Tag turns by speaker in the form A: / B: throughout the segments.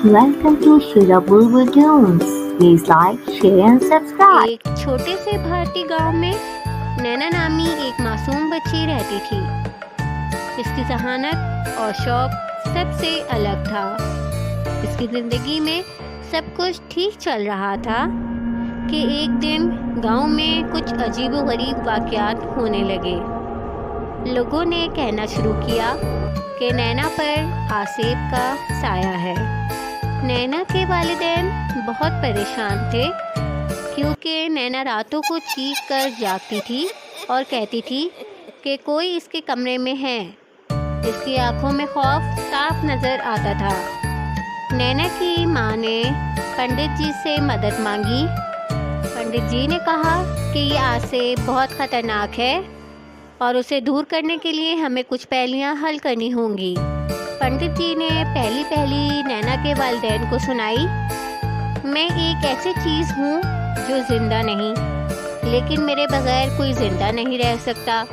A: Welcome to Shira Bulbul Tunes. Please like, share and subscribe.
B: ایک چھوٹے سے بھارتی گاؤں میں نینا نامی ایک معصوم بچی رہتی تھی۔ اس کی ذہانت اور شوق سب سے الگ تھا۔ اس کی زندگی میں سب کچھ ٹھیک چل رہا تھا کہ ایک دن گاؤں میں کچھ عجیب و غریب واقعات ہونے لگے۔ لوگوں نے کہنا شروع کیا کہ نینا پر آصف کا سایہ ہے۔ نینا کے والدین بہت پریشان تھے کیونکہ نینا راتوں کو چیخ کر جاگتی تھی اور کہتی تھی کہ کوئی اس کے کمرے میں ہے۔ اس کی آنکھوں میں خوف صاف نظر آتا تھا۔ نینا کی ماں نے پنڈت جی سے مدد مانگی۔ پنڈت جی نے کہا کہ یہ آصف بہت خطرناک ہے اور اسے دور کرنے کے لیے ہمیں کچھ پہلیاں حل کرنی ہوں گی۔ پنڈت جی نے پہلی نینا کے والدین کو سنائی۔ میں ایک ایسی چیز ہوں جو زندہ نہیں، لیکن میرے بغیر کوئی زندہ نہیں رہ سکتا۔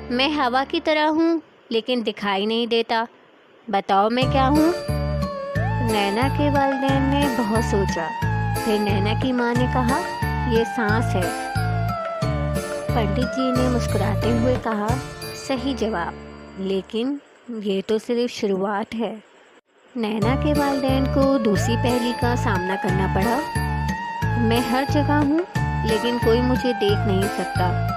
B: میں ہوا کی طرح ہوں لیکن دکھائی نہیں دیتا۔ بتاؤ میں کیا ہوں؟ نینا کے والدین نے بہت سوچا۔ پھر نینا کی ماں نے کہا یہ سانس ہے۔ پنڈت جی نے مسکراتے ہوئے کہا صحیح جواب، لیکن یہ تو صرف شروعات ہے۔ نینا کے والدین کو دوسری پہلی کا سامنا کرنا پڑا۔ میں ہر جگہ ہوں لیکن کوئی مجھے دیکھ نہیں سکتا۔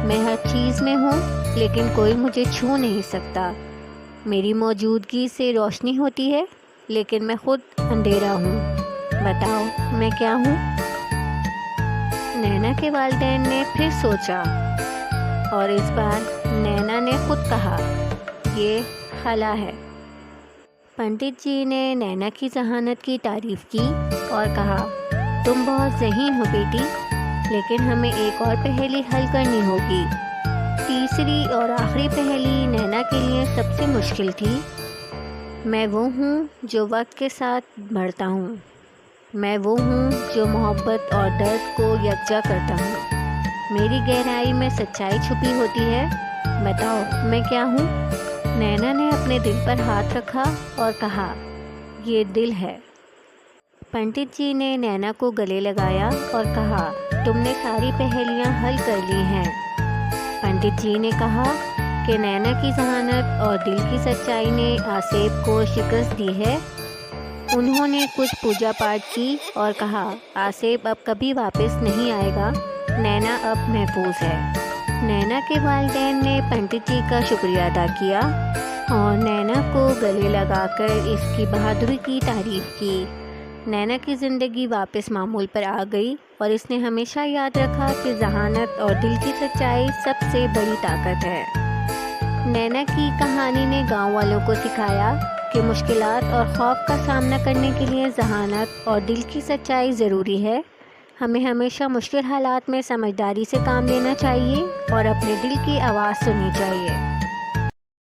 B: میں ہر چیز میں ہوں لیکن کوئی مجھے چھو نہیں سکتا۔ میری موجودگی سے روشنی ہوتی ہے لیکن میں خود اندھیرا ہوں۔ بتاؤ میں کیا ہوں؟ نینا کے والدین نے پھر سوچا اور اس بار نینا نے خود کہا یہ خلا ہے۔ پنڈت جی نے نینا کی ذہانت کی تعریف کی اور کہا تم بہت ذہین ہو بیٹی، لیکن ہمیں ایک اور پہیلی حل کرنی ہوگی۔ تیسری اور آخری پہیلی نینا کے لیے سب سے مشکل تھی۔ میں وہ ہوں جو وقت کے ساتھ بڑھتا ہوں۔ میں وہ ہوں جو محبت اور درد کو یکجا کرتا ہوں۔ میری گہرائی میں سچائی چھپی ہوتی ہے۔ بتاؤ میں کیا ہوں؟ نینا نے اپنے دل پر ہاتھ رکھا اور کہا یہ دل ہے۔ پنڈت جی نے نینا کو گلے لگایا اور کہا تم نے ساری پہیلیاں حل کر لی ہیں۔ پنڈت جی نے کہا کہ نینا کی ذہانت اور دل کی سچائی نے آصف کو شکست دی ہے۔ انہوں نے کچھ پوجا پاٹ کی اور کہا آصف اب کبھی واپس نہیں آئے گا، نینا اب محفوظ ہے۔ نینا کے والدین نے پنڈت جی کا شکریہ ادا کیا اور نینا کو گلے لگا کر اس کی بہادری کی تعریف کی۔ نینا کی زندگی واپس معمول پر آ گئی اور اس نے ہمیشہ یاد رکھا کہ ذہانت اور دل کی سچائی سب سے بڑی طاقت ہے۔ نینا کی کہانی نے گاؤں والوں کو سکھایا کہ مشکلات اور خوف کا سامنا کرنے کے لیے ذہانت اور دل کی سچائی ضروری ہے۔ ہمیں ہمیشہ مشکل حالات میں سمجھداری سے کام لینا چاہیے اور اپنے دل کی آواز سننی چاہیے۔